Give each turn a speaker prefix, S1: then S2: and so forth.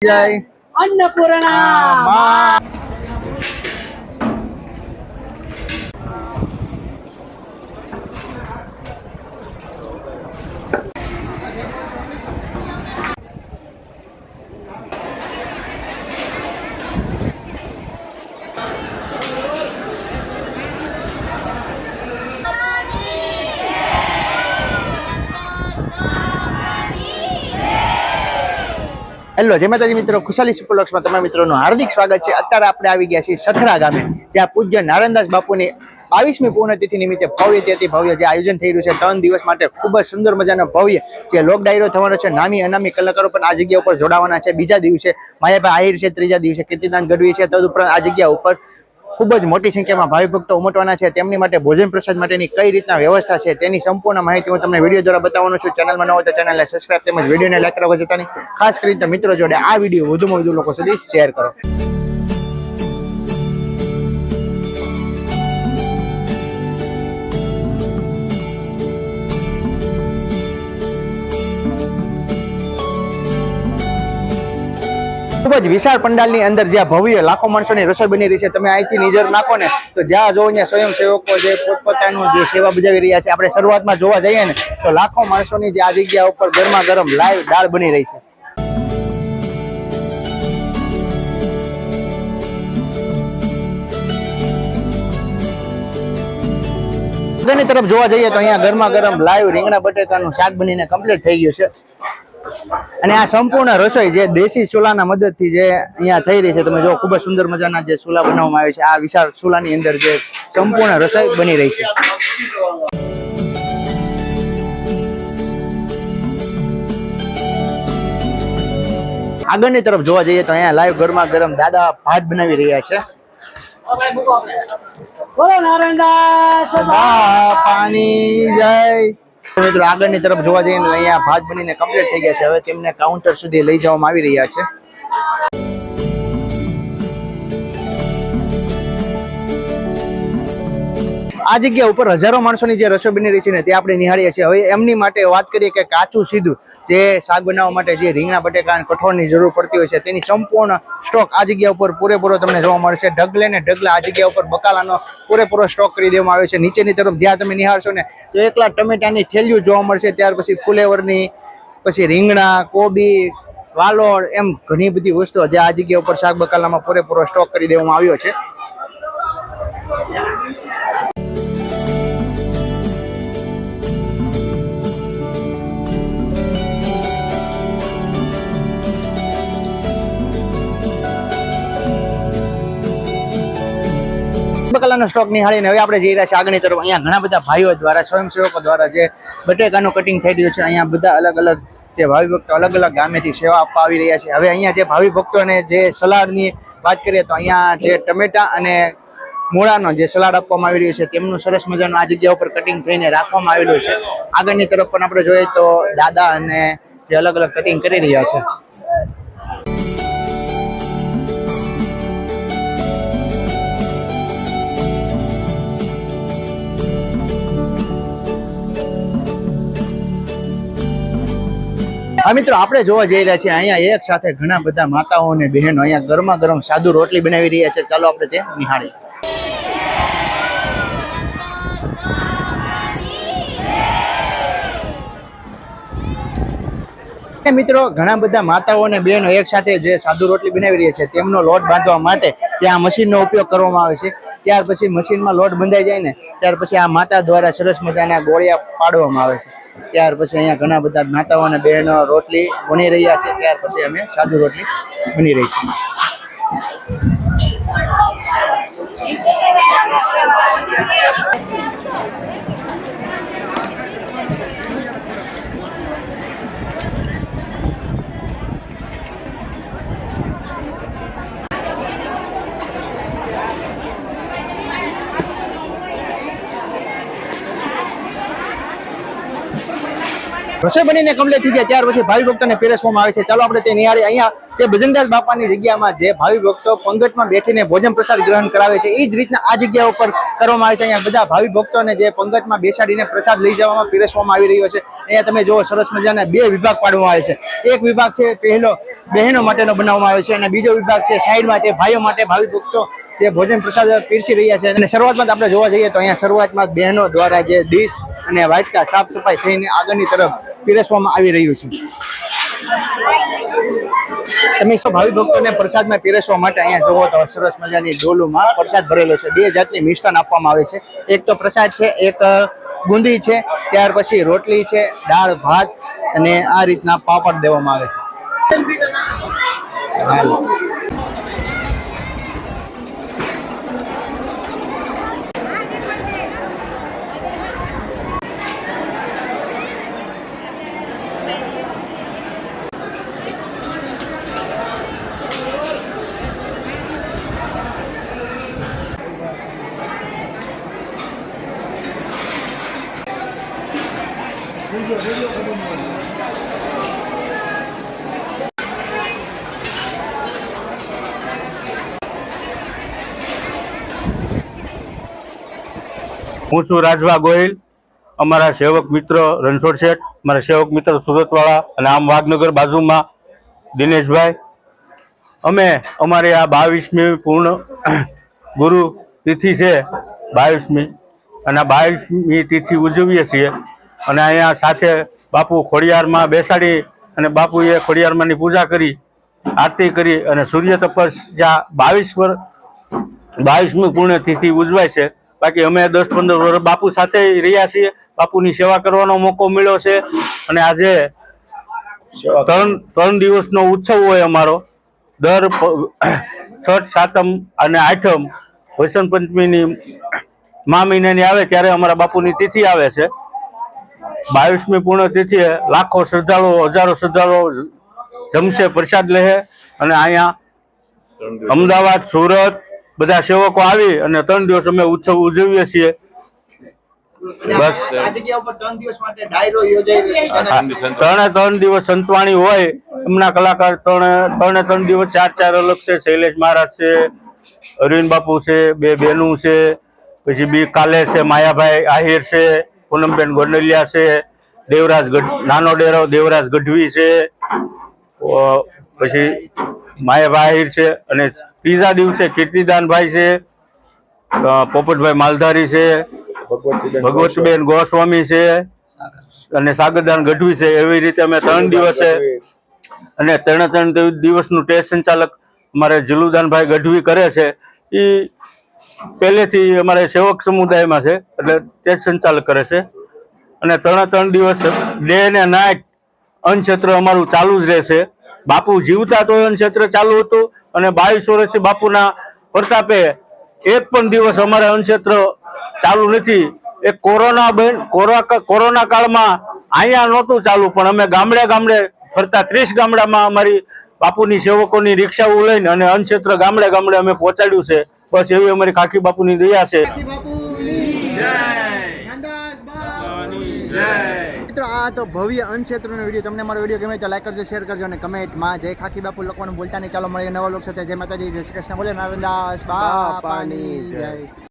S1: જય
S2: अन्नपूर्णा
S1: હેલો જય માતાજી મિત્રો, ખુશાલી સુપરલક્ષમાં તમારા મિત્રોનું હાર્દિક સ્વાગત છે। અત્યારે આપણે આવી ગયા છીએ સથરા ગામે, જ્યાં પૂજ્ય નારાયણદાસ બાપુની 22મી પૂર્ણતિથિ નિમિત્તે ભવ્યથી ભવ્ય જે આયોજન થઈ રહ્યું છે 3 દિવસ માટે ખૂબ જ સુંદર મજાનો ભવ્ય જે લોક ડાયરો થવાનો છે। નામી અનામી કલાકારો પણ આ જગ્યા ઉપર જોડાવાના છે। બીજા દિવસે માયાભાઈ આહિર છે, ત્રીજા દિવસે કીર્તિદાન ગઢવી છે। તદુપરાંત આ જગ્યા ઉપર ખૂબ જ મોટી સંખ્યામાં ભાવિ ભક્તો ઉમટવાના છે। તેમની માટે ભોજન પ્રસાદ માટેની કઈ રીતના વ્યવસ્થા છે તેની સંપૂર્ણ માહિતી હું તમને વિડીયો દ્વારા બતાવવાનો છું। ચેનલમાં ન હોય તો ચેનલને સબસ્ક્રાઇબ તેમજ વિડીયોને લાઈક કરવા જતા નહીં। ખાસ કરીને મિત્રો જોડે આ વિડીયો વધુમાં વધુ લોકો સુધી શેર કરો। ખૂબ જ વિશાળ પંડાલની અંદર જ્યાં ભવ્ય લાખો માણસોની રસોઈ બની રહી છે। તમે અહીંથી નજર નાખો ને તો જ્યાં જોવો ત્યાં સ્વયંસેવકો જે પોતપોતાનું જે સેવા બજાવી રહ્યા છે। આપણે શરૂઆતમાં જોવા જઈએ ને તો લાખો માણસોની જે આ જગ્યા ઉપર ગરમા ગરમ લાઈવ દાળ બની રહી છે। આગળની તરફ જોવા જઈએ તો અહીંયા ગરમા ગરમ લાઈવ રીંગણા બટેકાનું શાક બનીને કમ્પ્લીટ થઈ ગયું છે। અને આ સંપૂર્ણ રસોઈ જે દેશી ચૂલાના મદદથી જે અહીંયા થઈ રહી છે, તમે જો ખૂબ જ સુંદર મજાના જે ચૂલા બનાવવામાં આવે છે। આ વિશાળ ચૂલાની અંદર જે સંપૂર્ણ રસોઈ બની રહી છે। આગળની તરફ જોવા જઈએ તો અહીંયા લાઈવ ગરમા ગરમ દાદા ભાત બનાવી રહ્યા છે।
S2: बोलो नारायणदास
S1: પાણી જય મિત્રો। આગળની તરફ જોવા જઈએ તો અહીંયા ભાત બનીને કમ્પ્લીટ થઈ ગયા છે। હવે તેમને કાઉન્ટર સુધી લઈ જવામાં આવી રહ્યા છે। આ જગ્યા ઉપર હજારો માણસોની જે રસોઈ બની રહી છે ને તે આપણે નિહાળીએ છીએ। હવે એમની માટે વાત કરીએ કે કાચું સીધું જે શાક બનાવવા માટે જે રીંગણા બટેકા અને કઠોળની જરૂર પડતી હોય છે તેની સંપૂર્ણ સ્ટોક આ જગ્યા ઉપર પૂરેપૂરો તમને જોવા મળશે। ઢગલે ને ઢગલા આ જગ્યા ઉપર બકાલાનો પૂરેપૂરો સ્ટોક કરી દેવામાં આવ્યો છે। નીચેની તરફ જ્યાં તમે નિહાળશો ને તો એકલા ટમેટાની થેલીઓ જોવા મળશે। ત્યાર પછી ફુલેવરની, પછી રીંગણા, કોબી, વાલોળ એમ ઘણી બધી વસ્તુઓ જે આ જગ્યા ઉપર શાક બકાલામાં પૂરેપૂરો સ્ટોક કરી દેવામાં આવ્યો છે। બકાલાનો સ્ટોક નિહાળીને હવે આપણે જઈ રહ્યા છીએ આગળની તરફ। અહીંયા ઘણા બધા ભાઈઓ દ્વારા, સ્વયંસેવકો દ્વારા જે બટેકાનું કટિંગ થઈ રહ્યું છે। અહીંયા બધા અલગ અલગ જે ભાવિ ભક્તો અલગ અલગ ગામેથી સેવા આપવા આવી રહ્યા છે। હવે અહીંયા જે ભાવિ ભક્તોને જે સલાડની વાત કરીએ તો અહીંયા જે ટમેટા અને મૂળાનો જે સલાડ આપવામાં આવી રહ્યું છે તેમનું સરસ મજાનું આ જગ્યા ઉપર કટિંગ થઈને રાખવામાં આવેલું છે। આગળની તરફ પણ આપણે જોઈએ તો દાદા અને જે અલગ અલગ કટિંગ કરી રહ્યા છે। હા મિત્રો, આપણે જોવા જઈ રહ્યા છીએ અહીંયા એક સાથે ઘણા બધા માતાઓ અને બહેનો અહીંયા ગરમા ગરમ સાદુ રોટલી બનાવી રહ્યા છે। ચાલો આપણે તે નિહાળીએ। મિત્રો ઘણા બધા માતાઓ અને બહેનો એક સાથે જે સાદુ રોટલી બનાવી રહ્યા છે તેમનો લોટ બાંધવા માટે જે આ મશીનનો ઉપયોગ કરવામાં આવે છે। ત્યાર પછી મશીનમાં લોટ બંધાઈ જાય ને ત્યાર પછી આ માતા દ્વારા સરસ મજાના ગોળિયા પાડવામાં આવે છે। ત્યાર પછી અહીંયા ઘણા બધા માતાઓ અને બહેનો રોટલી બની રહ્યા છે। ત્યાર પછી અમે સાદુ રોટલી બની રહી છે। રસોઈ બનીને કમ્પ્લીટ થઈ જાય ત્યાર પછી ભાવિ ભક્તોને પીરસવામાં આવે છે. ચાલો આપણે તે નિહાળીએ. અહીંયા તે ભજનદાસ બાપાની જગ્યામાં જે ભાવિ ભક્તો પંગતમાં બેઠીને ભોજન પ્રસાદ ગ્રહણ કરાવે છે, એ જ રીતના આ જગ્યા ઉપર કરવામાં આવે છે. અહીંયા બધા ભાવિ ભક્તોને જે પંગતમાં બેસાડીને પ્રસાદ લઈ જવામાં પીરસવામાં આવી રહ્યો છે. અહીંયા તમે જુઓ સરસ મજાના 2 વિભાગ પાડવામાં આવે છે. એક વિભાગ છે પહેલો બહેનો માટેનો બનાવવામાં આવે છે અને બીજો વિભાગ છે સાઈડમાં તે ભાઈઓ માટે ભાવિ ભક્તો જે ભોજન પ્રસાદ પીરસી રહ્યા છે. અને શરૂઆતમાં આપણે જોવા જઈએ તો અહીંયા શરૂઆતમાં બહેનો દ્વારા જે ડીશ અને વાટકા સાફ સફાઈ થઈને આગળની તરફ પીરસવામાં આવી રહ્યું છે. તમે ભાવિ ભક્તોને પ્રસાદમાં પીરસવા માટે અહીંયા જોવો તો સરસ મજાની ડોલુમાં પ્રસાદ ભરેલો છે. 2 જાતની મિષ્ટાન આપવામાં આવે છે. એક તો પ્રસાદ છે, એક બુંદી છે, ત્યાર પછી રોટલી છે, દાળ ભાત અને આ રીતના પાપડ દેવામાં આવે છે.
S3: હું છું રાજભા ગોહિલ. અમારા સેવક મિત્ર રણછોડ શેઠ, મારા સેવક મિત્ર સુરતવાળા અને આમ વાઘનગર બાજુમાં દિનેશભાઈ. અમે અમારી આ 22મી પૂર્ણ ગુરુ તિથિ છે 22મી, અને આ 22મી તિથિ ઉજવીએ છીએ. અને અહીંયા સાથે બાપુ ખોડિયારમાં બેસાડી અને બાપુએ ખોડિયારમાંની પૂજા કરી, આરતી કરી અને સૂર્ય તપસ્યા 22મી પૂર્ણ તિથિ ઉજવાય છે. બાકી અમે 10-15 વર્ષ બાપુ સાથે રહ્યા છીએ. બાપુની સેવા કરવાનો મોકો મળ્યો છે. અને આજે 3 દિવસનો ઉત્સવ હોય અમારો. દર છઠ, સાતમ અને આઠમ વસંત પંચમીની મા મહિનાની આવે ત્યારે અમારા બાપુની તિથિ આવે છે. 22મી પૂર્ણ તિથિએ લાખો શ્રદ્ધાળુઓ, હજારો શ્રદ્ધાળુઓ જમશે, પ્રસાદ લે. અને અહીંયા અમદાવાદ, સુરત બધા સેવકો આવી અને 3 દિવસ અમે ઉત્સવ ઉજવીએ છીએ. બસ
S1: આ જગ્યા ઉપર 3 દિવસ માટે ડાયરો યોજાઈ રહ્યો છે.
S3: 3 દિવસ સંતવાણી હોય. એમના કલાકાર 3 દિવસ 4 અલગ છે. શૈલેષ મહારાજ છે, અરવિંદ બાપુ છે, 2 બહેનું છે, પછી બી કાલે છે, માયાભાઈ આહિર છે, પૂનમબેન ગોંડલિયા છે, નાનો ડેરો દેવરાજ ગઢવી છે, પછી માયાભાઈ આહિર છે. અને 3જા દિવસે કીર્તિદાનભાઈ છે, પોપટભાઈ માલધારી છે, ભગવતીબેન ગોસ્વામી છે અને સાગરદાન ગઢવી છે. એવી રીતે અમે 3 દિવસે અને 3 દિવસનું ટેસ્ટ સંચાલક અમારે જીલુદાનભાઈ ગઢવી કરે છે. એ પહેલેથી અમારે સેવક સમુદાયમાં છે એટલે ટેસ્ટ સંચાલક કરે છે. અને 3 દિવસ ડે ને નાઇટ અન્નક્ષેત્ર અમારું ચાલુ જ રહેશે. બાપુ જીવતા તો અન્નક્ષેત્ર ચાલુ હતું અને 22 વર્ષથી બાપુના પ્રતાપે એક પણ દિવસ અમારે અન્નક્ષેત્ર ચાલુ નથી. એ કોરોના કાળમાં અહીંયા નહોતું ચાલુ, પણ અમે ગામડે ફરતા 30 ગામડામાં અમારી બાપુની સેવકોની રિક્ષાઓ લઈને અને અન્નક્ષેત્ર ગામડે અમે પહોંચાડ્યું છે. બસ એવી અમારી ખાખી બાપુની દયા છે.
S1: મિત્રો આ તો ભવ્ય અન્નક્ષેત્રનો વિડીયો. તમને મારો વિડીયો ગમે તો લાઈક કરજો, શેર કરજો અને કમેન્ટમાં જય ખાખી બાપુ લખવાનું ભૂલતા નહીં. ચાલો મળીએ નવા લોક સાથે. જય માતાજી, જય શ્રી કૃષ્ણ. બોલે નારાયણદાસ બાપાની જય.